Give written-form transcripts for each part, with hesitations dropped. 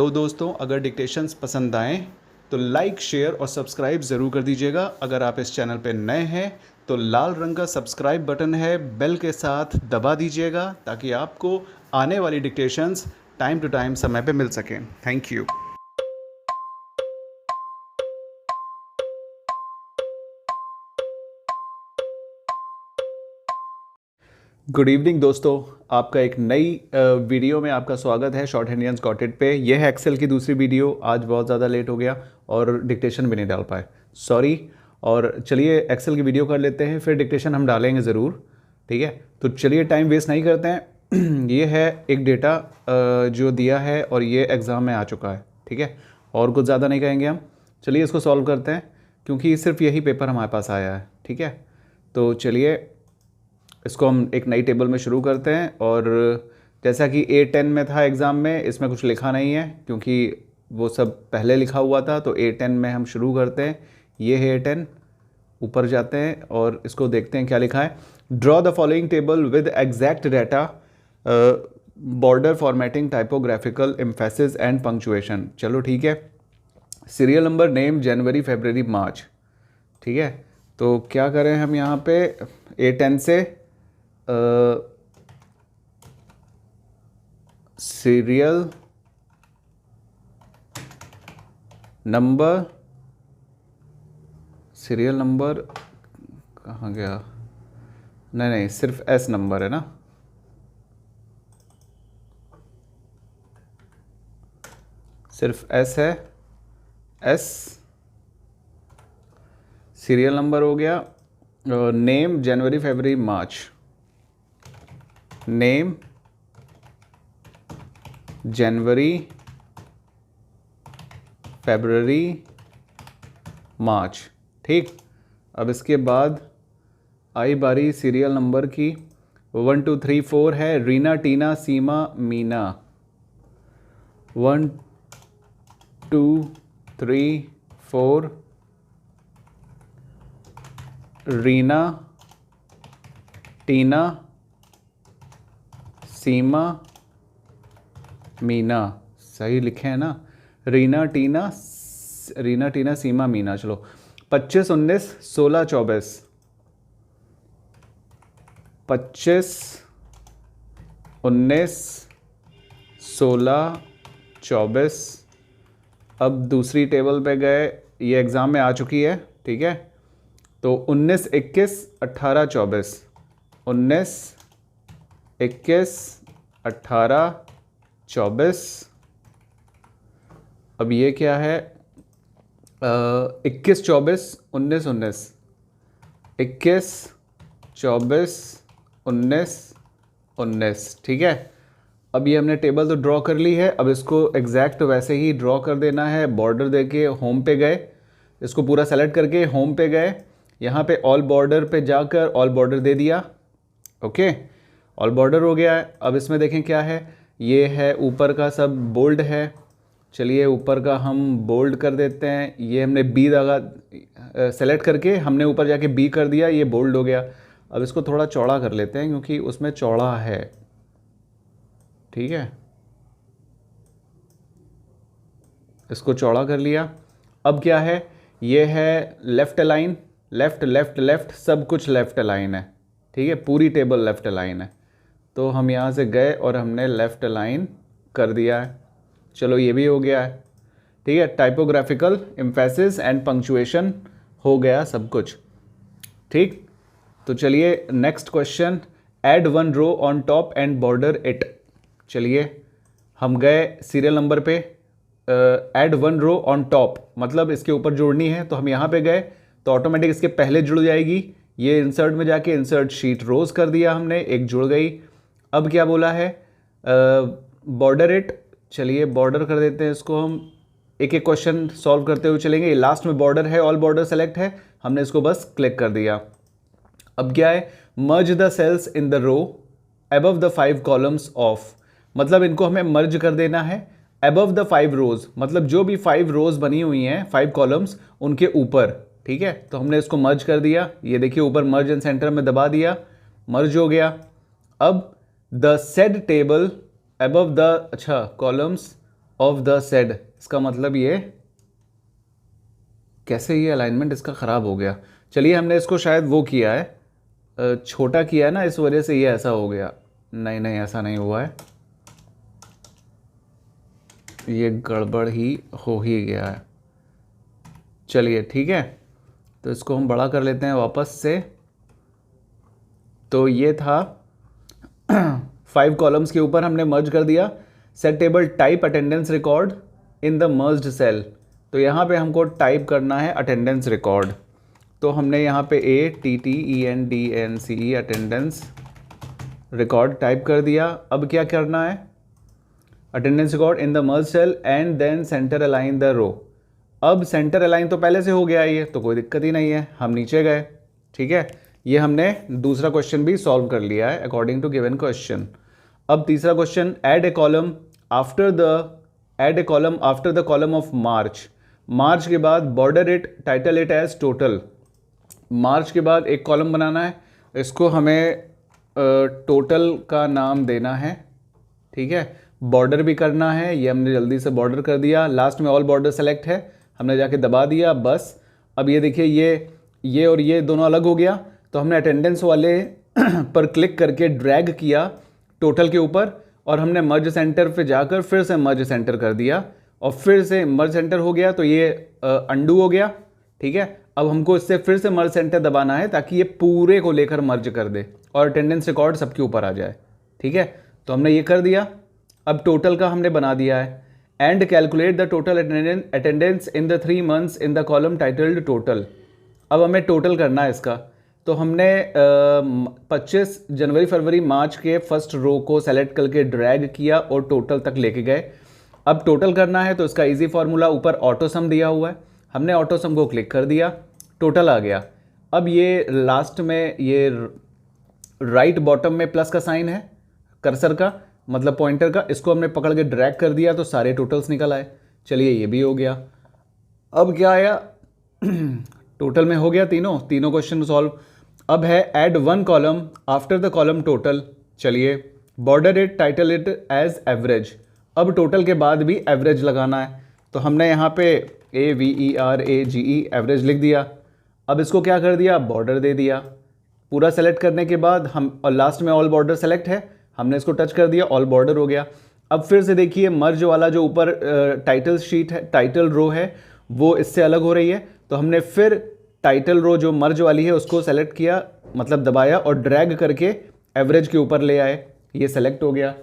Hello दोस्तों, अगर dictations पसंद आएँ तो लाइक, शेयर और सब्सक्राइब ज़रूर कर दीजिएगा। अगर आप इस चैनल पे नए हैं तो लाल रंग का सब्सक्राइब बटन है, बेल के साथ दबा दीजिएगा ताकि आपको आने वाली डिक्टेशंस टाइम टू टाइम समय पे मिल सकें। Thank you. गुड इवनिंग दोस्तों, आपका एक नई वीडियो में आपका स्वागत है शॉर्ट हैंडियंस गॉट इट पे। यह है एक्सेल की दूसरी वीडियो। आज बहुत ज़्यादा लेट हो गया और डिक्टेशन भी नहीं डाल पाए, सॉरी। और चलिए एक्सेल की वीडियो कर लेते हैं, फिर डिक्टेशन हम डालेंगे ज़रूर, ठीक है। तो चलिए टाइम वेस्ट नहीं करते हैं। ये है एक डेटा जो दिया है और ये एग्ज़ाम में आ चुका है, ठीक है। और कुछ ज़्यादा नहीं कहेंगे हम। चलिए इसको सॉल्व करते हैं क्योंकि सिर्फ यही पेपर हमारे पास आया है, ठीक है। तो चलिए इसको हम एक नई टेबल में शुरू करते हैं। और जैसा कि A10 में था एग्ज़ाम में, इसमें कुछ लिखा नहीं है क्योंकि वो सब पहले लिखा हुआ था। तो A10 में हम शुरू करते हैं। ये है A10, ऊपर जाते हैं और इसको देखते हैं क्या लिखा है। Draw the following table with exact data, border formatting, typographical emphasis and punctuation. चलो ठीक है। सीरियल नंबर, नेम, जनवरी, फरवरी, मार्च, ठीक है। तो क्या करें हम यहाँ पे A10 से सीरियल नंबर, सीरियल नंबर कहाँ गया? नहीं, सिर्फ S नंबर है ना। सिर्फ S है, S सीरियल नंबर हो गया। नेम, जनवरी, फरवरी, मार्च। नेम, जनवरी, फरवरी, मार्च, ठीक। अब इसके बाद आई बारी सीरियल नंबर की। 1 2 3 4 है। रीना, टीना, सीमा, मीना। 1 2 3 4 रीना, टीना, सीमा, मीना। सही लिखे हैं ना? रीना, टीना, सीमा, मीना। चलो 25 19 16 24। 25 19 16 24। अब दूसरी टेबल पे गए, ये एग्ज़ाम में आ चुकी है, ठीक है। तो 19 21 18 24। 19 21 18 24। अब ये क्या है? 21 24 19 19। 21 24 19 19, ठीक है। अब ये हमने टेबल तो ड्रॉ कर ली है। अब इसको एग्जैक्ट वैसे ही ड्रॉ कर देना है। बॉर्डर देके होम पे गए, इसको पूरा सेलेक्ट करके होम पे गए। यहाँ पे ऑल बॉर्डर पे जाकर ऑल बॉर्डर दे दिया, ओके। ऑल बॉर्डर हो गया है। अब इसमें देखें क्या है, ये है ऊपर का सब बोल्ड है। चलिए ऊपर का हम बोल्ड कर देते हैं। ये हमने बी धागा सेलेक्ट करके हमने ऊपर जाके बी कर दिया, ये बोल्ड हो गया। अब इसको थोड़ा चौड़ा कर लेते हैं क्योंकि उसमें चौड़ा है, ठीक है। इसको चौड़ा कर लिया। अब क्या है, ये है left align, left left left, सब कुछ लेफ्ट अलाइन है, ठीक है। पूरी टेबल लेफ्ट अलाइन है। तो हम यहाँ से गए और हमने लेफ्ट अलाइन कर दिया है। चलो ये भी हो गया है, ठीक है। टाइपोग्राफिकल एम्फेसिस एंड पंक्चुएशन हो गया सब कुछ, ठीक। तो चलिए next question. Add 1 row on top and border it. चलिए हम गए सीरियल नंबर पे। ऐड 1 रो ऑन टॉप मतलब इसके ऊपर जोड़नी है। तो हम यहाँ पे गए तो ऑटोमेटिक इसके पहले जुड़ जाएगी। ये इंसर्ट में जाके इंसर्ट शीट रोज कर दिया हमने, एक जुड़ गई। अब क्या बोला है, बॉर्डर इट। चलिए बॉर्डर कर देते हैं इसको हम। एक एक क्वेश्चन सॉल्व करते हुए चलेंगे। लास्ट में बॉर्डर है, ऑल बॉर्डर सेलेक्ट है, हमने इसको बस क्लिक कर दिया। अब क्या है, merge the cells in the row above the 5 columns of, मतलब इनको हमें मर्ज कर देना है अबव द 5 रोज, मतलब जो भी 5 रोज बनी हुई हैं, 5 कॉलम्स, उनके ऊपर, ठीक है। तो हमने इसको मर्ज कर दिया। ये देखिए ऊपर मर्ज एंड सेंटर में दबा दिया, मर्ज हो गया। अब the said table above the columns of the said, इसका मतलब ये कैसे, ये अलाइनमेंट इसका ख़राब हो गया। चलिए हमने इसको शायद वो किया है, छोटा किया है ना, इस वजह से ये ऐसा हो गया। नहीं नहीं, ऐसा नहीं हुआ है, ये गड़बड़ ही हो ही गया है। चलिए ठीक है, तो इसको हम बड़ा कर लेते हैं वापस से। तो ये था 5 कॉलम्स के ऊपर हमने मर्ज कर दिया। Set table type attendance record in the merged cell, तो यहाँ पे हमको टाइप करना है अटेंडेंस रिकॉर्ड। तो हमने यहाँ पे ATTENDNCE अटेंडेंस रिकॉर्ड टाइप कर दिया। अब क्या करना है, attendance record in the merge cell and then centre align the row. अब सेंटर अलाइन तो पहले से हो गया है, ये तो कोई दिक्कत ही नहीं है, हम नीचे गए। ठीक है, ये हमने दूसरा क्वेश्चन भी सॉल्व कर लिया है अकॉर्डिंग टू गिवन क्वेश्चन। अब तीसरा question, add a column after the column of March. March के बाद border it, title it as total. March के बाद एक कॉलम बनाना है, इसको हमें टोटल का नाम देना है। ठीक है, बॉर्डर भी करना है, ये हमने जल्दी से बॉर्डर कर दिया। लास्ट में ऑल बॉर्डर सेलेक्ट है, हमने जाके दबा दिया बस। अब ये देखिए, ये और ये दोनों अलग हो गया, तो हमने अटेंडेंस वाले पर क्लिक करके ड्रैग किया टोटल के ऊपर, और हमने मर्ज सेंटर पे जाकर फिर से मर्ज सेंटर कर दिया, और फिर से मर्ज सेंटर हो गया, तो ये अंडू हो गया। ठीक है, अब हमको इससे फिर से मर्ज सेंटर दबाना है ताकि ये पूरे को लेकर मर्ज कर दे और अटेंडेंस रिकॉर्ड सबके ऊपर आ जाए। ठीक है, तो हमने ये कर दिया। अब टोटल का हमने बना दिया है, and calculate the total attendance in the 3 months in the column titled total. अब हमें टोटल करना है इसका, तो हमने 25 जनवरी फरवरी मार्च के फर्स्ट रो को सेलेक्ट करके ड्रैग किया और टोटल तक लेके गए। अब टोटल करना है तो इसका इजी फार्मूला, ऊपर ऑटो सम दिया हुआ है, हमने ऑटो सम को क्लिक कर दिया, टोटल आ गया। अब ये लास्ट में ये राइट बॉटम में प्लस का साइन है कर्सर का, मतलब पॉइंटर का, इसको हमने पकड़ के ड्रैग कर दिया तो सारे टोटल्स निकल आए। चलिए ये भी हो गया। अब क्या आया टोटल में हो गया तीनों क्वेश्चन सॉल्व। अब है add 1 column after the column total. चलिए, border it, title it as average. अब टोटल के बाद भी एवरेज लगाना है, तो हमने यहाँ पे AVERAGE एवरेज लिख दिया। अब इसको क्या कर दिया, बॉर्डर दे दिया। पूरा सेलेक्ट करने के बाद हम, और लास्ट में ऑल बॉर्डर सेलेक्ट है, हमने इसको टच कर दिया, ऑल बॉर्डर हो गया। अब फिर से देखिए, मर्ज वाला जो ऊपर टाइटल शीट है, टाइटल रो है, वो इससे अलग हो रही है, तो हमने फिर टाइटल रो जो मर्ज वाली है उसको सेलेक्ट किया, मतलब दबाया और ड्रैग करके एवरेज के ऊपर ले आए, ये सेलेक्ट हो गया।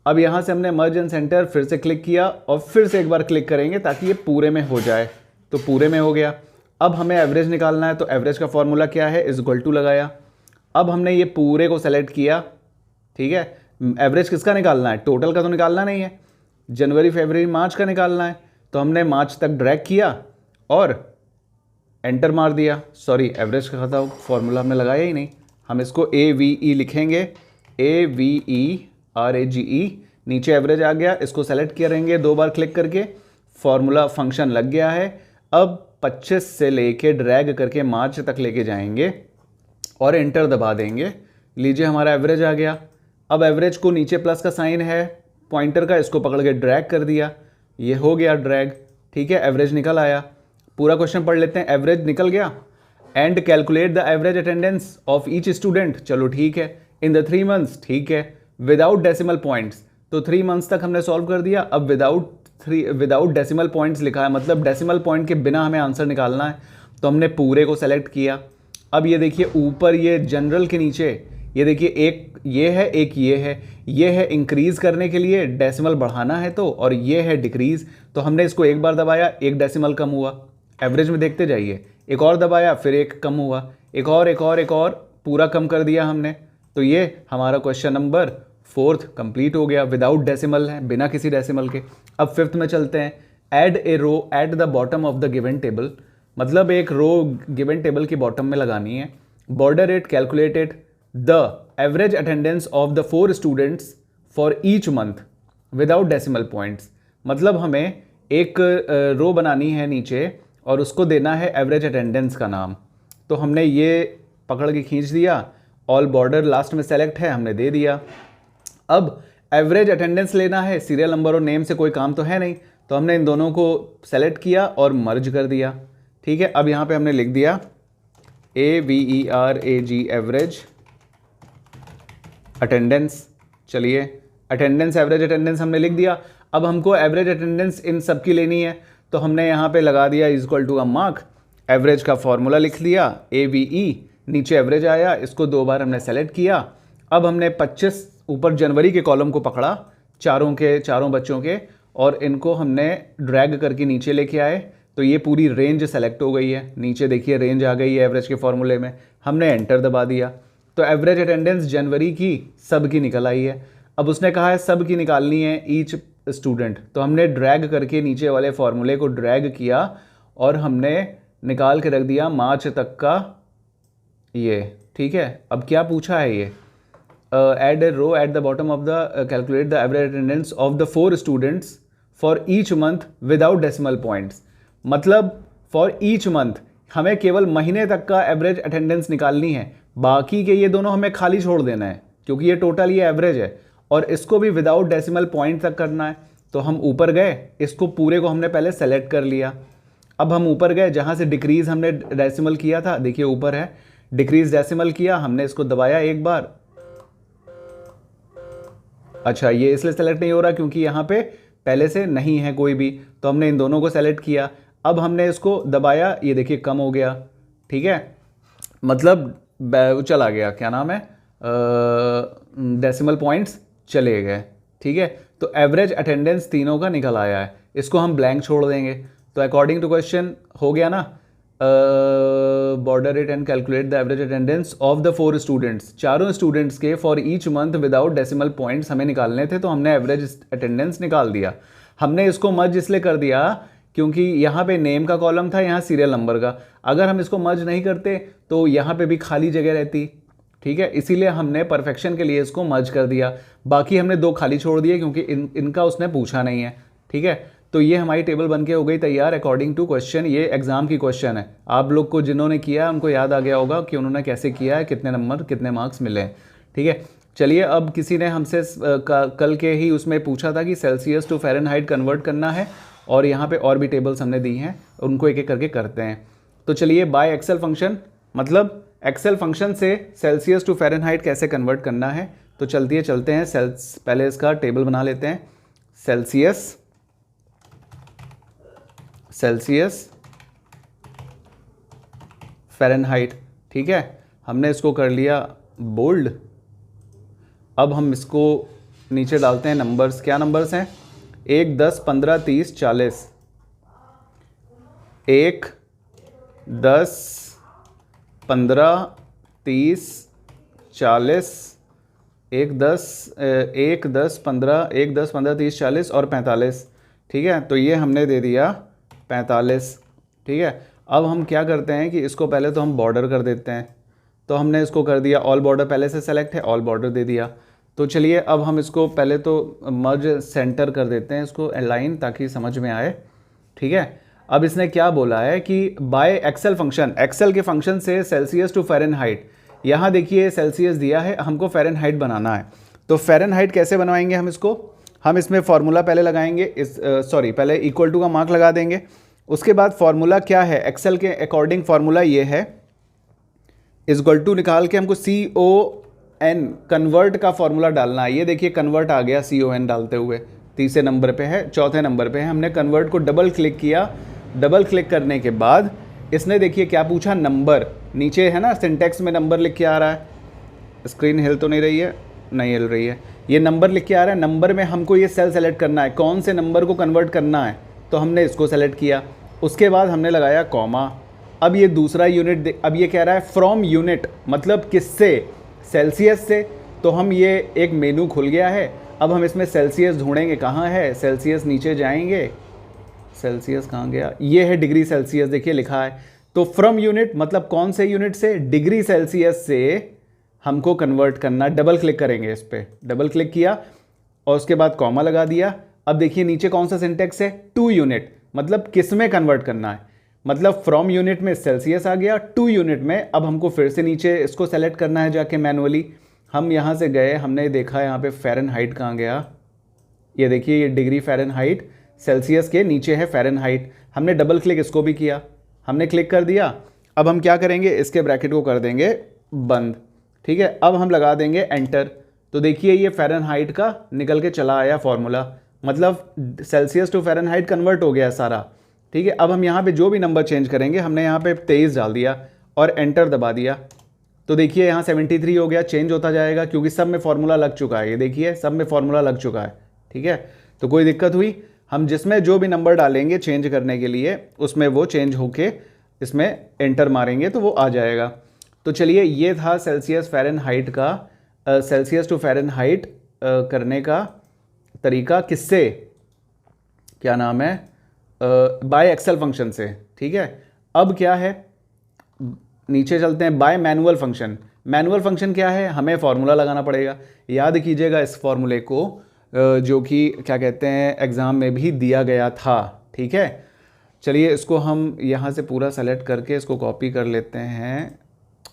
अब यहाँ से हमने मर्ज एंड सेंटर फिर से क्लिक किया और फिर से एक बार क्लिक करेंगे ताकि ये पूरे में हो जाए, तो पूरे में हो गया। अब हमें एवरेज निकालना है, तो एवरेज का फॉर्मूला क्या है, = लगाया। अब हमने ये पूरे को सेलेक्ट किया। ठीक है, एवरेज किसका निकालना है, टोटल का तो निकालना नहीं है, जनवरी फरवरी मार्च का निकालना है, तो हमने मार्च तक ड्रैग किया और एंटर मार दिया। सॉरी, एवरेज का था फॉर्मूला हमने लगाया ही नहीं, हम इसको AVE लिखेंगे, AVERAGE, नीचे एवरेज आ गया, इसको सेलेक्ट करेंगे 2 बार क्लिक करके, फॉर्मूला फंक्शन लग गया है। अब 25 से लेके ड्रैग करके मार्च तक लेके जाएंगे और एंटर दबा देंगे, लीजिए हमारा एवरेज आ गया। अब एवरेज को नीचे प्लस का साइन है पॉइंटर का, इसको पकड़ के ड्रैग कर दिया, ये हो गया ड्रैग। ठीक है, एवरेज निकल आया। पूरा क्वेश्चन पढ़ लेते हैं, एवरेज निकल गया। And calculate the average attendance of each student, चलो ठीक है, इन द 3 months, ठीक है, विदाउट डेसिमल पॉइंट्स, तो 3 months तक हमने सॉल्व कर दिया। अब विदाउट डेसिमल पॉइंट्स लिखा है, मतलब डेसिमल पॉइंट के बिना हमें आंसर निकालना है, तो हमने पूरे को सेलेक्ट किया। अब ये देखिए ऊपर, ये जनरल के नीचे, ये देखिए एक ये है, एक ये है इंक्रीज़ करने के लिए, डेसिमल बढ़ाना है तो, और ये है डिक्रीज़, तो हमने इसको एक बार दबाया, 1 डेसिमल कम हुआ। एवरेज में देखते जाइए, एक और दबाया, फिर 1 कम हुआ, एक और, पूरा कम कर दिया हमने। तो ये हमारा क्वेश्चन नंबर 4 कंप्लीट हो गया, विदाउट डेसिमल है, बिना किसी डेसिमल के। अब 5th में चलते हैं, add a row at the bottom of the given table, मतलब एक रो गिवन टेबल की बॉटम में लगानी है। Border it, calculated the average attendance of the 4 students for each month without decimal points, मतलब हमें एक रो बनानी है नीचे और उसको देना है एवरेज अटेंडेंस का नाम। तो हमने ये पकड़ के खींच दिया, ऑल बॉर्डर लास्ट में सेलेक्ट है, हमने दे दिया। अब एवरेज अटेंडेंस लेना है, सीरियल नंबर और नेम से कोई काम तो है नहीं, तो हमने इन दोनों को सेलेक्ट किया और मर्ज कर दिया। ठीक है, अब यहाँ पे हमने लिख दिया AVERAG एवरेज अटेंडेंस। चलिए, अटेंडेंस एवरेज अटेंडेंस हमने लिख दिया। अब हमको एवरेज अटेंडेंस इन सब की लेनी है, तो हमने यहाँ पे लगा दिया is equal to a mark, average का फॉर्मूला लिख लिया AVE, नीचे एवरेज आया, इसको 2 बार हमने सेलेक्ट किया। अब हमने 25 ऊपर जनवरी के कॉलम को पकड़ा, चारों बच्चों के, और इनको हमने ड्रैग करके नीचे लेके आए, तो ये पूरी रेंज सेलेक्ट हो गई है। नीचे देखिए रेंज आ गई है एवरेज के फॉर्मूले में, हमने एंटर दबा दिया, तो एवरेज अटेंडेंस जनवरी की सब की निकल आई है। अब उसने कहा है सब की निकालनी है ईच स्टूडेंट, तो हमने ड्रैग करके नीचे वाले फॉर्मूले को ड्रैग किया और हमने निकाल के रख दिया मार्च तक का ये। ठीक है, अब क्या पूछा है ये, add a row at the bottom of the calculate the average attendance of the 4 students for each month without decimal points. मतलब फॉर ईच मंथ हमें केवल महीने तक का एवरेज अटेंडेंस निकालनी है, बाकी के ये दोनों हमें खाली छोड़ देना है, क्योंकि ये टोटल ये एवरेज है, और इसको भी विदाउट डेसिमल पॉइंट तक करना है। तो हम ऊपर गए, इसको पूरे को हमने पहले सेलेक्ट कर लिया। अब हम ऊपर गए, जहाँ से डिक्रीज़ हमने डेसिमल किया था, देखिए ऊपर है डिक्रीज डेसिमल किया, हमने इसको दबाया एक बार। अच्छा, ये इसलिए सेलेक्ट नहीं हो रहा क्योंकि यहाँ पे पहले से नहीं है कोई भी, तो हमने इन दोनों को सेलेक्ट किया। अब हमने इसको दबाया, ये देखिए कम हो गया। ठीक है, मतलब चला गया, क्या नाम है, डेसिमल पॉइंट्स चले गए। ठीक है, तो एवरेज अटेंडेंस तीनों का निकल आया है, इसको हम ब्लैंक छोड़ देंगे। तो अकॉर्डिंग टू क्वेश्चन हो गया ना, border it and calculate the average attendance of the 4 students, चारों स्टूडेंट्स के for each month without decimal points हमें निकालने थे, तो हमने एवरेज अटेंडेंस निकाल दिया। हमने इसको मर्ज इसलिए कर दिया क्योंकि यहाँ पे नेम का कॉलम था, यहाँ सीरियल नंबर का। अगर हम इसको मर्ज नहीं करते तो यहाँ पे भी खाली जगह रहती। ठीक है, इसीलिए हमने परफेक्शन के लिए इसको मर्ज कर दिया। बाकी हमने 2 खाली छोड़ दिए क्योंकि इनका उसने पूछा नहीं है। ठीक है, तो ये हमारी टेबल बन के हो गई तैयार अकॉर्डिंग टू क्वेश्चन। ये एग्जाम की क्वेश्चन है, आप लोग को जिन्होंने किया है उनको याद आ गया होगा कि उन्होंने कैसे किया है, कितने नंबर कितने मार्क्स मिले हैं। ठीक है, चलिए, अब किसी ने हमसे कल के ही उसमें पूछा था कि सेल्सियस टू फ़ारेनहाइट कन्वर्ट करना है, और यहाँ पे और भी टेबल्स हमने दी हैं, उनको एक एक करके करते हैं। तो चलिए, बाय एक्सेल फंक्शन, मतलब एक्सेल फंक्शन से सेल्सियस टू फ़ारेनहाइट कैसे कन्वर्ट करना है, तो चलते हैं पहले इसका टेबल बना लेते हैं। Celsius Fahrenheit. ठीक है, हमने इसको कर लिया बोल्ड। अब हम इसको नीचे डालते हैं नंबर्स। क्या नंबर्स हैं? 1, 10, 15, 30, 40। 1, 10, 15, 30, 40। 1, 10, 15, 30, 40 और 45। ठीक है, तो ये हमने दे दिया 45। ठीक है, अब हम क्या करते हैं कि इसको पहले तो हम बॉर्डर कर देते हैं। तो हमने इसको कर दिया ऑल बॉर्डर, पहले से सेलेक्ट है, ऑल बॉर्डर दे दिया। तो चलिए, अब हम इसको पहले तो मर्ज सेंटर कर देते हैं, इसको अलाइन, ताकि समझ में आए। ठीक है, अब इसने क्या बोला है कि बाय एक्सेल फंक्शन, एक्सेल के फंक्शन से सेल्सियस टू फ़ारेनहाइट। यहाँ देखिए सेल्सियस दिया है, हमको फ़ारेनहाइट बनाना है। तो फ़ारेनहाइट कैसे बनवाएंगे हम इसको? हम इसमें फॉर्मूला पहले लगाएंगे, पहले इक्वल टू का मार्क लगा देंगे। उसके बाद फॉर्मूला क्या है, एक्सेल के अकॉर्डिंग फॉर्मूला ये है, इक्वल टू निकाल के हमको CON कन्वर्ट का फॉर्मूला डालना है। ये देखिए कन्वर्ट आ गया CON डालते हुए, तीसरे नंबर पे है, चौथे नंबर पे है। हमने कन्वर्ट को डबल क्लिक किया। डबल क्लिक करने के बाद इसने देखिए क्या पूछा, नंबर। नीचे है ना सिंटेक्स में नंबर लिख के आ रहा है। स्क्रीन हिल तो नहीं रही है? नहीं हिल रही है। ये नंबर लिख के आ रहा है। नंबर में हमको ये सेल सेलेक्ट करना है, कौन से नंबर को कन्वर्ट करना है, तो हमने इसको सेलेक्ट किया। उसके बाद हमने लगाया कॉमा। अब ये दूसरा यूनिट, अब ये कह रहा है फ्रॉम यूनिट, मतलब किससे? सेल्सियस से। तो हम ये एक मेनू खुल गया है। अब हम इसमें सेल्सियस ढूंढेंगे, कहाँ है सेल्सियस, नीचे जाएंगे। सेल्सियस कहाँ गया? ये है डिग्री सेल्सियस, देखिए लिखा है। तो फ्रॉम यूनिट मतलब कौन से यूनिट से? डिग्री सेल्सियस से हमको कन्वर्ट करना। डबल क्लिक करेंगे इस पर, डबल क्लिक किया और उसके बाद कॉमा लगा दिया। अब देखिए नीचे कौन सा सिंटेक्स है, टू यूनिट, मतलब किस में कन्वर्ट करना है। मतलब फ्रॉम यूनिट में सेल्सियस आ गया, टू यूनिट में अब हमको फिर से नीचे इसको सेलेक्ट करना है जाके मैनुअली। हम यहाँ से गए, हमने देखा यहाँ पे फ़ारेनहाइट कहाँ गया, ये देखिए ये डिग्री फ़ारेनहाइट, सेल्सियस के नीचे है फ़ारेनहाइट। हमने डबल क्लिक इसको भी किया, हमने क्लिक कर दिया। अब हम क्या करेंगे, इसके ब्रैकेट को कर देंगे बंद, ठीक है। अब हम लगा देंगे एंटर, तो देखिए ये फ़ारेनहाइट का निकल के चला आया फॉर्मूला, मतलब सेल्सियस टू फ़ारेनहाइट कन्वर्ट हो गया सारा, ठीक है। अब हम यहाँ पे जो भी नंबर चेंज करेंगे, हमने यहाँ पे 23 डाल दिया और एंटर दबा दिया, तो देखिए यहाँ 73 हो गया, चेंज होता जाएगा क्योंकि सब में फॉर्मूला लग चुका है। ये देखिए सब में फॉर्मूला लग चुका है, ठीक है। तो कोई दिक्कत हुई, हम जिसमें जो भी नंबर डालेंगे चेंज करने के लिए, उसमें वो चेंज होके इसमें एंटर मारेंगे तो वो आ जाएगा। तो चलिए ये था सेल्सियस फ़ारेनहाइट का सेल्सियस टू फ़ारेनहाइट करने का तरीका, किससे, क्या नाम है, बाय एक्सेल फंक्शन से, ठीक है। अब क्या है, नीचे चलते हैं, bye manual function. Manual function क्या है, हमें फॉर्मूला लगाना पड़ेगा। याद कीजिएगा इस फॉर्मूले को, जो कि क्या कहते हैं एग्ज़ाम में भी दिया गया था, ठीक है। चलिए इसको हम यहाँ से पूरा सेलेक्ट करके इसको कॉपी कर लेते हैं।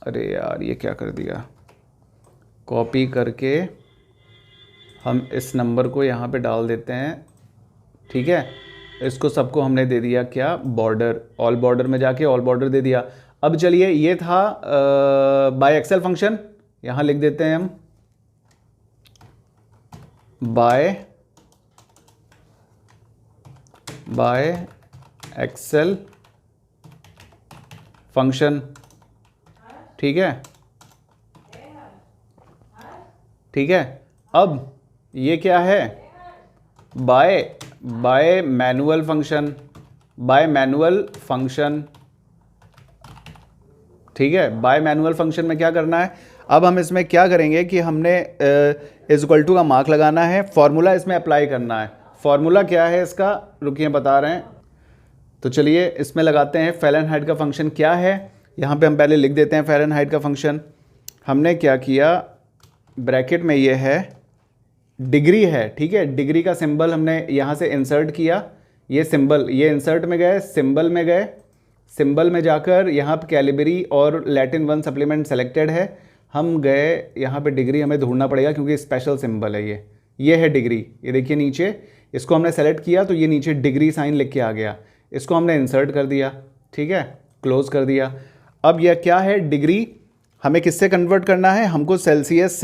अरे यार ये क्या कर दिया, कॉपी करके हम इस नंबर को यहाँ पे डाल देते हैं, ठीक है। इसको सबको हमने दे दिया क्या, बॉर्डर, ऑल बॉर्डर में जाके ऑल बॉर्डर दे दिया। अब चलिए ये था बाय एक्सेल फंक्शन, यहाँ लिख देते हैं हम बाय एक्सेल फंक्शन, ठीक है, ठीक है। अब ये क्या है, bye manual function, bye manual function, ठीक है। बाय मैनुअल फंक्शन में क्या करना है, अब हम इसमें क्या करेंगे कि हमने इज इक्वल टू का मार्क लगाना है, फॉर्मूला इसमें अप्लाई करना है। फॉर्मूला क्या है इसका, रुकिए बता रहे हैं। तो चलिए इसमें लगाते हैं फ़ारेनहाइट का फंक्शन क्या है, यहाँ पे हम पहले लिख देते हैं फ़ारेनहाइट का फंक्शन। हमने क्या किया, ब्रैकेट में ये है डिग्री है, ठीक है। डिग्री का सिंबल हमने यहाँ से इंसर्ट किया, ये सिंबल, ये इंसर्ट में गए, सिंबल में गए, सिंबल में जाकर यहाँ पे कैलिबरी और लैटिन 1 सप्लीमेंट सेलेक्टेड है, हम गए यहाँ पे डिग्री हमें ढूंढना पड़ेगा क्योंकि स्पेशल सिंबल है ये है डिग्री। ये देखिए नीचे, इसको हमने सेलेक्ट किया तो ये नीचे डिग्री साइन लिख के आ गया, इसको हमने इंसर्ट कर दिया, ठीक है, क्लोज कर दिया। अब यह क्या है, डिग्री हमें किससे कन्वर्ट करना है, हमको सेल्सियस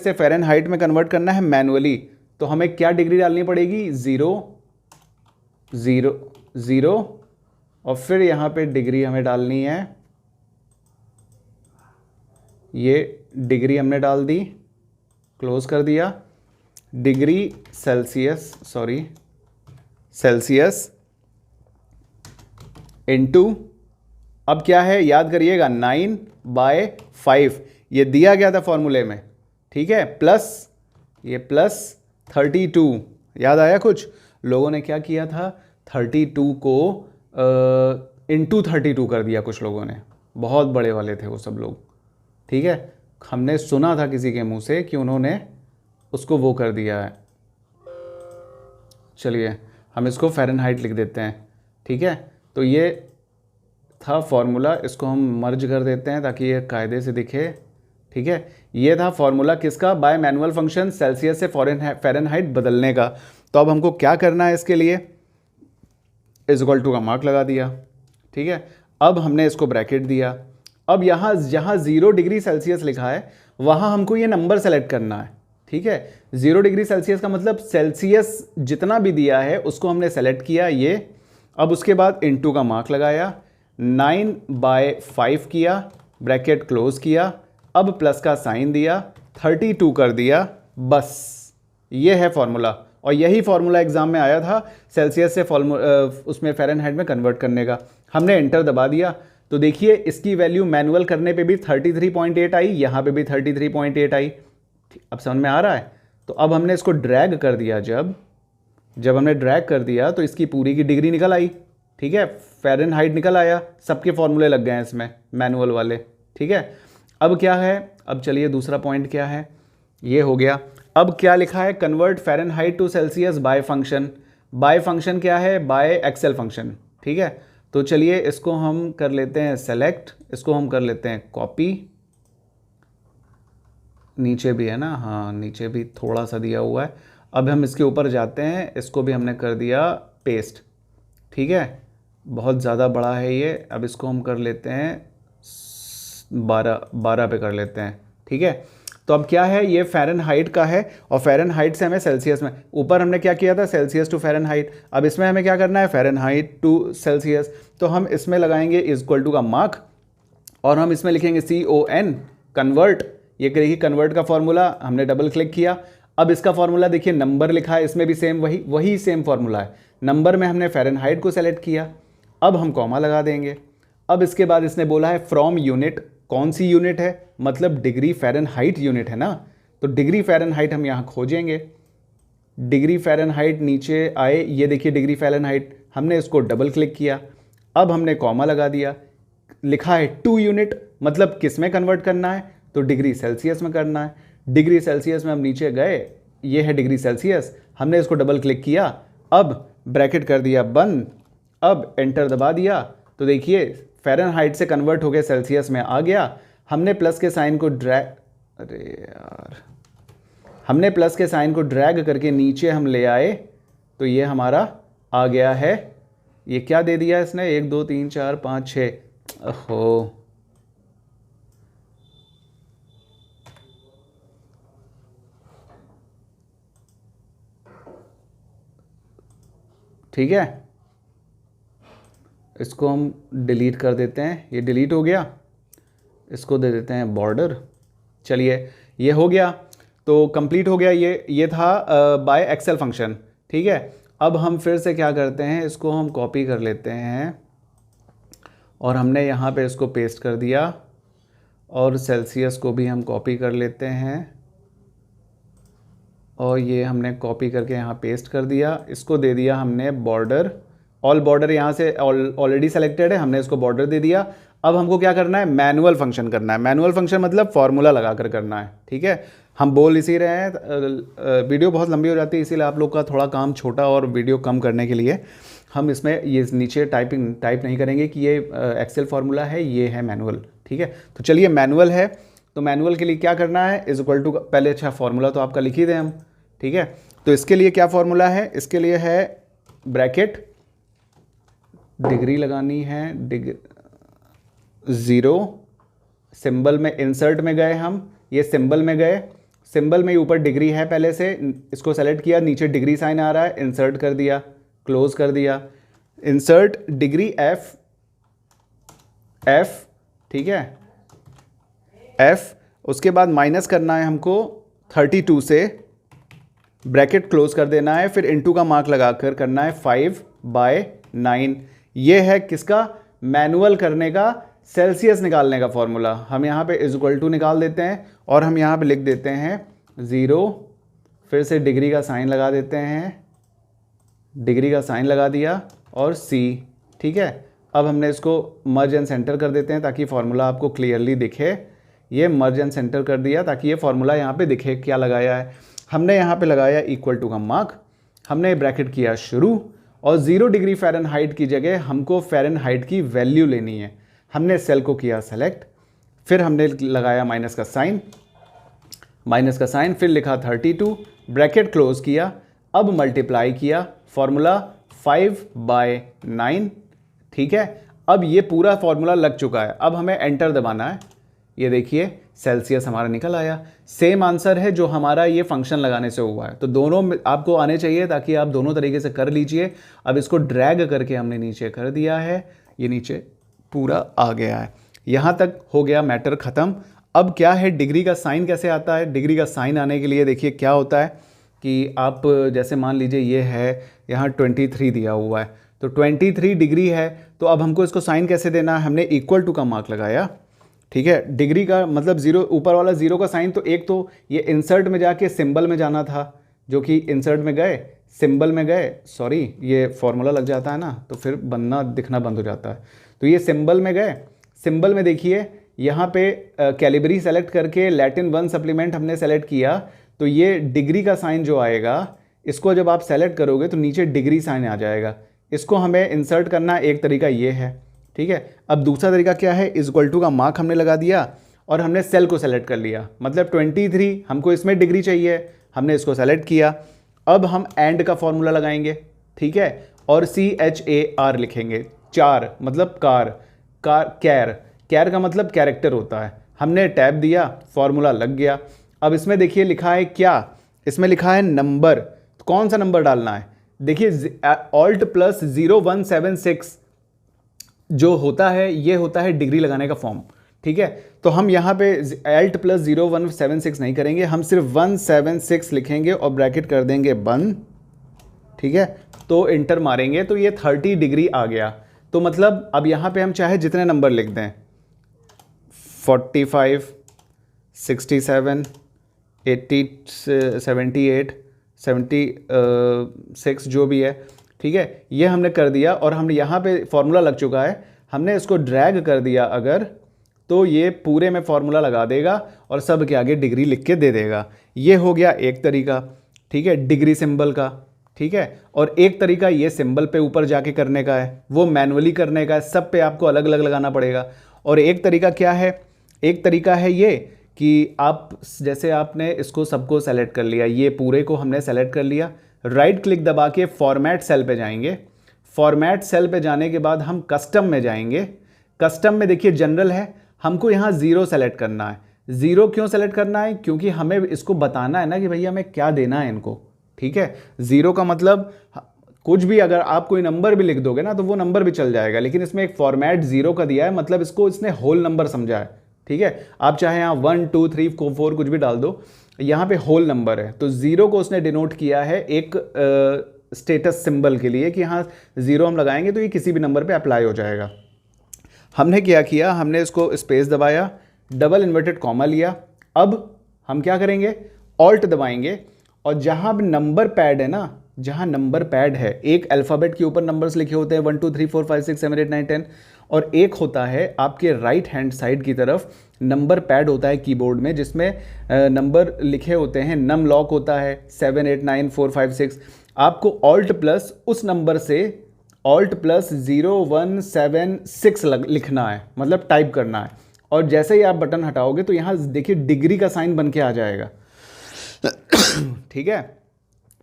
से फ़ारेनहाइट में कन्वर्ट करना है मैनुअली। तो हमें क्या डिग्री डालनी पड़ेगी, 0 0 0 और फिर यहाँ पे डिग्री हमें डालनी है, ये डिग्री हमने डाल दी, क्लोज कर दिया। डिग्री सेल्सियस इनटू, अब क्या है याद करिएगा, 9/5 ये दिया गया था फॉर्मूले में, ठीक है, प्लस ये प्लस 32, याद आया कुछ लोगों ने क्या किया था, 32 को इंटू 32 कर दिया कुछ लोगों ने, बहुत बड़े वाले थे वो सब लोग, ठीक है। हमने सुना था किसी के मुंह से कि उन्होंने उसको वो कर दिया है। चलिए हम इसको फ़ारेनहाइट लिख देते हैं, ठीक है। तो ये था फॉर्मूला, इसको हम मर्ज कर देते हैं ताकि ये कायदे से दिखे, ठीक है। ये था फॉर्मूला किसका, बाय मैनुअल फंक्शन सेल्सियस से फ़ारेनहाइट बदलने का। तो अब हमको क्या करना है, इसके लिए इज इक्वल टू का मार्क लगा दिया, ठीक है। अब हमने इसको ब्रैकेट दिया, अब यहाँ जहाँ 0 डिग्री सेल्सियस लिखा है वहाँ हमको ये नंबर सेलेक्ट करना है, ठीक है। 0 डिग्री सेल्सियस का मतलब सेल्सियस जितना भी दिया है उसको हमने सेलेक्ट किया ये। अब उसके बाद इनटू का मार्क लगाया, 9/5 किया, ब्रैकेट क्लोज किया, अब प्लस का साइन दिया, 32 कर दिया, बस ये है फॉर्मूला। और यही फार्मूला एग्जाम में आया था सेल्सियस से उसमें फ़ारेनहाइट में कन्वर्ट करने का। हमने एंटर दबा दिया तो देखिए इसकी वैल्यू मैनुअल करने पे भी 33.8 आई, यहाँ पे भी 33.8 आई। अब समझ में आ रहा है। तो अब हमने इसको ड्रैग कर दिया, जब हमने ड्रैग कर दिया तो इसकी पूरी की डिग्री निकल आई, ठीक है, फ़ारेनहाइट निकल आया, सबके फॉर्मूले लग गए हैं इसमें मैनुअल वाले, ठीक है। अब क्या है, अब चलिए दूसरा पॉइंट क्या है, ये हो गया। अब क्या लिखा है, convert Fahrenheit to Celsius by function. By function क्या है, बाय एक्सेल फंक्शन, ठीक है। तो चलिए इसको हम कर लेते हैं सेलेक्ट, इसको हम कर लेते हैं कॉपी, नीचे भी है ना, हाँ नीचे भी थोड़ा सा दिया हुआ है। अब हम इसके ऊपर जाते हैं, इसको भी हमने कर दिया पेस्ट, ठीक है। बहुत ज़्यादा बड़ा है ये, अब इसको हम कर लेते हैं 12 पे कर लेते हैं, ठीक है। तो अब क्या है, ये फ़ारेनहाइट का है और फ़ारेनहाइट से हमें सेल्सियस में, ऊपर हमने क्या किया था सेल्सियस टू फ़ारेनहाइट, अब इसमें हमें क्या करना है फ़ारेनहाइट टू सेल्सियस। तो हम इसमें लगाएंगे इक्वल टू का मार्क और हम इसमें लिखेंगे CON कन्वर्ट। ये करेगी कन्वर्ट का फॉर्मूला, हमने डबल क्लिक किया। अब इसका फॉर्मूला देखिए, नंबर लिखा है, इसमें भी सेम वही सेम फॉर्मूला है। नंबर में हमने फ़ारेनहाइट को सेलेक्ट किया, अब हम कॉमा लगा देंगे। अब इसके बाद इसने बोला है फ्रॉम यूनिट, कौन सी यूनिट है, मतलब डिग्री फ़ारेनहाइट यूनिट है ना, तो डिग्री फ़ारेनहाइट हम यहाँ खोजेंगे। डिग्री फ़ारेनहाइट नीचे आए, ये देखिए डिग्री फ़ारेनहाइट, हमने इसको डबल क्लिक किया, अब हमने कॉमा लगा दिया। लिखा है 2 यूनिट, मतलब किस में कन्वर्ट करना है, तो डिग्री सेल्सियस में करना है। डिग्री सेल्सियस में हम नीचे गए, ये है डिग्री सेल्सियस, हमने इसको डबल क्लिक किया, अब ब्रैकेट कर दिया बंद, अब एंटर दबा दिया, तो देखिए फ़ारेनहाइट से कन्वर्ट होकर सेल्सियस में आ गया। हमने प्लस के साइन को हमने प्लस के साइन को ड्रैग करके नीचे हम ले आए, तो ये हमारा आ गया है। ये क्या दे दिया इसने, 1 2 3 4 5 6, ओहो ठीक है, इसको हम डिलीट कर देते हैं, ये डिलीट हो गया। इसको दे देते हैं बॉर्डर। चलिए ये हो गया, तो कंप्लीट हो गया। ये था बाय एक्सेल फंक्शन, ठीक है। अब हम फिर से क्या करते हैं, इसको हम कॉपी कर लेते हैं और हमने यहाँ पे इसको पेस्ट कर दिया, और सेल्सियस को भी हम कॉपी कर लेते हैं और ये हमने कॉपी करके यहाँ पेस्ट कर दिया। इसको दे दिया हमने बॉर्डर, ऑल बॉर्डर यहाँ से ऑलरेडी सेलेक्टेड है, हमने इसको बॉर्डर दे दिया। अब हमको क्या करना है, मैनुअल फंक्शन करना है। मैनुअल फंक्शन मतलब फॉर्मूला लगा कर करना है, ठीक है। हम बोल इसी रहे हैं, वीडियो बहुत लंबी हो जाती है, इसीलिए आप लोग का थोड़ा काम छोटा और वीडियो कम करने के लिए हम इसमें ये नीचे टाइप नहीं करेंगे कि ये एक्सेल फार्मूला है, ये है मैनुअल, ठीक है। तो चलिए मैनुअल है, तो मैनुअल के लिए क्या करना है, इज इक्वल टू, पहले अच्छा फार्मूला तो आपका लिख ही दें हम, ठीक है। तो इसके लिए क्या फार्मूला है, इसके लिए है ब्रैकेट, डिग्री लगानी है, 0 सिंबल में, इंसर्ट में गए हम, ये सिंबल में गए, सिंबल में ऊपर डिग्री है पहले से, इसको सेलेक्ट किया, नीचे डिग्री साइन आ रहा है, इंसर्ट कर दिया, क्लोज कर दिया, इंसर्ट डिग्री एफ, ठीक है, एफ। उसके बाद माइनस करना है हमको 32 से, ब्रैकेट क्लोज कर देना है, फिर इनटू का मार्क लगाकर करना है 5/9। ये है किसका, मैनुअल करने का, सेल्सियस निकालने का फॉर्मूला। हम यहाँ पे इज इक्वल टू निकाल देते हैं और हम यहाँ पे लिख देते हैं 0, फिर से डिग्री का साइन लगा देते हैं, डिग्री का साइन लगा दिया और C, ठीक है। अब हमने इसको मर्ज एंड सेंटर कर देते हैं ताकि फार्मूला आपको क्लियरली दिखे। ये मर्ज एंड सेंटर कर दिया ताकि ये फार्मूला यहाँ पे दिखे क्या लगाया है। हमने यहाँ पे लगाया इक्वल टू का मार्क, हमने ब्रैकेट किया शुरू, और 0 डिग्री फ़ारेनहाइट की जगह हमको फ़ारेनहाइट की वैल्यू लेनी है। हमने सेल को किया सेलेक्ट, फिर हमने लगाया माइनस का साइन, फिर लिखा 32, ब्रैकेट क्लोज किया, अब मल्टीप्लाई किया, फॉर्मूला 5/9, ठीक है। अब ये पूरा फॉर्मूला लग चुका है, अब हमें एंटर दबाना है। ये देखिए सेल्सियस हमारा निकल आया, सेम आंसर है जो हमारा ये फंक्शन लगाने से हुआ है। तो दोनों आपको आने चाहिए ताकि आप दोनों तरीके से कर लीजिए। अब इसको ड्रैग करके हमने नीचे कर दिया है, ये नीचे पूरा आ गया है। यहाँ तक हो गया मैटर ख़त्म। अब क्या है, डिग्री का साइन कैसे आता है। डिग्री का साइन आने के लिए देखिए क्या होता है कि आप जैसे मान लीजिए ये है, यहाँ 23 दिया हुआ है, तो 23 डिग्री है, तो अब हमको इसको साइन कैसे देना है, हमने इक्वल टू का मार्क लगाया, ठीक है। डिग्री का मतलब 0, ऊपर वाला 0 का साइन, तो एक तो ये इंसर्ट में जाके सिंबल में जाना था, जो कि इंसर्ट में गए, सिंबल में गए, सॉरी ये फॉर्मूला लग जाता है ना तो फिर बनना दिखना बंद हो जाता है। तो ये सिंबल में गए, सिंबल में देखिए यहाँ पे कैलिबरी सेलेक्ट करके लैटिन 1 सप्लीमेंट हमने सेलेक्ट किया, तो ये डिग्री का साइन जो आएगा, इसको जब आप सेलेक्ट करोगे तो नीचे डिग्री साइन आ जाएगा। इसको हमें इंसर्ट करना एक तरीका ये है, ठीक है। अब दूसरा तरीका क्या है, इज इक्वल टू का मार्क हमने लगा दिया और हमने सेल को सेलेक्ट कर लिया, मतलब 23 हमको इसमें डिग्री चाहिए, हमने इसको सेलेक्ट किया। अब हम एंड का फॉर्मूला लगाएंगे, ठीक है, और CHAR लिखेंगे, चार मतलब कैर का मतलब कैरेक्टर होता है। हमने टैब दिया, फॉर्मूला लग गया। अब इसमें देखिए लिखा है क्या, इसमें लिखा है नंबर, तो कौन सा नंबर डालना है? देखिए Alt + 0176 जो होता है ये होता है डिग्री लगाने का फॉर्म, ठीक है। तो हम यहाँ पे Alt + 0176 नहीं करेंगे, हम सिर्फ 176 लिखेंगे और ब्रैकेट कर देंगे बंद, ठीक है। तो इंटर मारेंगे तो ये 30 डिग्री आ गया। तो मतलब अब यहाँ पे हम चाहे जितने नंबर लिख दें, 45, 67, 80, 78, 76 जो भी है, ठीक है, ये हमने कर दिया। और हमने यहाँ पे फॉर्मूला लग चुका है, हमने इसको ड्रैग कर दिया अगर, तो ये पूरे में फॉर्मूला लगा देगा और सब के आगे डिग्री लिख के दे देगा। ये हो गया एक तरीका, ठीक है, डिग्री सिंबल का, ठीक है। और एक तरीका ये सिंबल पे ऊपर जाके करने का है, वो मैनुअली करने का है, सब पे आपको अलग अलग लगाना पड़ेगा। और एक तरीका क्या है, एक तरीका है ये कि आप जैसे आपने इसको सबको सेलेक्ट कर लिया, ये पूरे को हमने सेलेक्ट कर लिया, राइट क्लिक दबा के फॉर्मेट सेल पे जाएंगे। फॉर्मेट सेल पे जाने के बाद हम कस्टम में जाएंगे। कस्टम में देखिए जनरल है, हमको यहाँ 0 सेलेक्ट करना है। 0 क्यों सेलेक्ट करना है? क्योंकि हमें इसको बताना है ना कि भैया हमें क्या देना है इनको, ठीक है। 0 का मतलब कुछ भी, अगर आप कोई नंबर भी लिख दोगे ना तो वो नंबर भी चल जाएगा, लेकिन इसमें एक फॉर्मेट 0 का दिया है, मतलब इसको इसने होल नंबर समझा है, ठीक है। आप चाहे यहाँ 1, 2, 3, 4 कुछ भी डाल दो, यहाँ पे होल नंबर है। तो 0 को उसने डिनोट किया है एक स्टेटस सिंबल के लिए कि हाँ 0 हम लगाएंगे तो ये किसी भी नंबर पे अप्लाई हो जाएगा। हमने क्या किया, हमने इसको स्पेस दबाया, डबल इन्वर्टेड कॉमा लिया। अब हम क्या करेंगे, ऑल्ट दबाएंगे, और जहाँ नंबर पैड है ना, जहाँ नंबर पैड है, एक अल्फ़ाबेट के ऊपर नंबर्स लिखे होते हैं 1 2 3 4 5 6 7 8 9 10, और एक होता है आपके राइट हैंड साइड की तरफ नंबर पैड होता है कीबोर्ड में, जिसमें नंबर लिखे होते हैं, नम लॉक होता है 7 8 9 4 5 6। आपको ऑल्ट प्लस उस नंबर से ऑल्ट प्लस 0176 लिखना है, मतलब टाइप करना है। और जैसे ही आप बटन हटाओगे तो यहाँ देखिए डिग्री का साइन बन के आ जाएगा, ठीक है,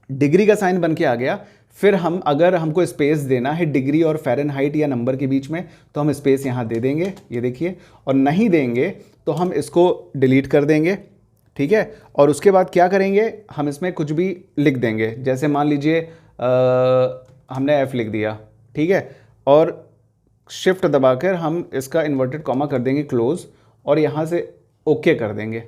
डिग्री का साइन बन के आ गया। फिर हम अगर हमको स्पेस देना है डिग्री और फ़ारेनहाइट या नंबर के बीच में, तो हम स्पेस यहाँ दे देंगे, ये देखिए, और नहीं देंगे तो हम इसको डिलीट कर देंगे, ठीक है। और उसके बाद क्या करेंगे, हम इसमें कुछ भी लिख देंगे, जैसे मान लीजिए हमने F लिख दिया, ठीक है, और शिफ्ट दबाकर हम इसका इन्वर्टेड कॉमा कर देंगे क्लोज, और यहाँ से ओके कर देंगे,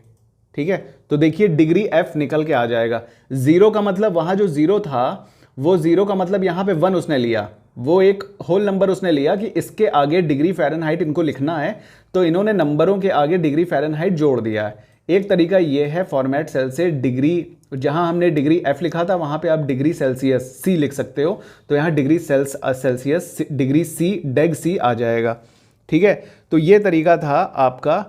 ठीक है। तो देखिए डिग्री F निकल के आ जाएगा। 0 का मतलब वहाँ जो 0 था, वो 0 का मतलब यहाँ पे 1 उसने लिया, वो एक होल नंबर उसने लिया कि इसके आगे डिग्री फ़ारेनहाइट इनको लिखना है, तो इन्होंने नंबरों के आगे डिग्री फ़ारेनहाइट जोड़ दिया है। एक तरीका ये है फॉर्मेट सेल से डिग्री, जहाँ हमने डिग्री F लिखा था वहाँ पे आप डिग्री सेल्सियस C लिख सकते हो, तो यहाँ डिग्री सेल्सियस डिग्री C डेग C आ जाएगा, ठीक है। तो ये तरीका था आपका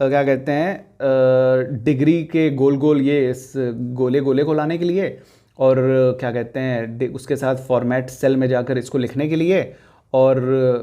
क्या कहते हैं डिग्री के गोल गोल, ये इस गोले गोले को लाने के लिए, और क्या कहते हैं उसके साथ फॉर्मेट सेल में जाकर इसको लिखने के लिए। और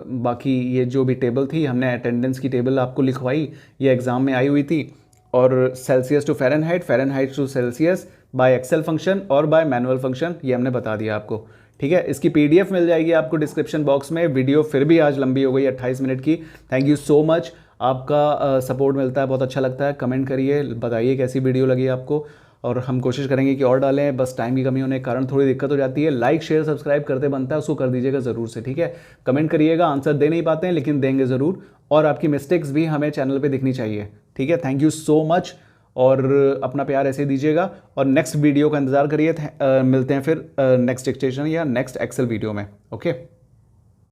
बाकी ये जो भी टेबल थी, हमने अटेंडेंस की टेबल आपको लिखवाई, ये एग्ज़ाम में आई हुई थी। और Celsius to Fahrenheit, Fahrenheit to Celsius by Excel function और बाय मैनुअल फंक्शन, ये हमने बता दिया आपको, ठीक है। इसकी PDF मिल जाएगी आपको डिस्क्रिप्शन बॉक्स में। वीडियो फिर भी आज लंबी हो गई, 28 मिनट की। थैंक यू सो मच, आपका सपोर्ट मिलता है, बहुत अच्छा लगता है। कमेंट करिए, बताइए कैसी वीडियो लगी आपको, और हम कोशिश करेंगे कि और डालें, बस टाइम की कमी होने के कारण थोड़ी दिक्कत हो जाती है। लाइक शेयर सब्सक्राइब करते बनता है, उसको कर दीजिएगा ज़रूर से, ठीक है। कमेंट करिएगा, आंसर दे नहीं पाते हैं लेकिन देंगे ज़रूर, और आपकी मिस्टेक्स भी हमें चैनल पे दिखनी चाहिए, ठीक है। थैंक यू सो मच, और अपना प्यार ऐसे दीजिएगा, और नेक्स्ट वीडियो का इंतज़ार करिए। मिलते हैं फिर नेक्स्ट डिक्टेशन या नेक्स्ट एक्सेल वीडियो में, ओके।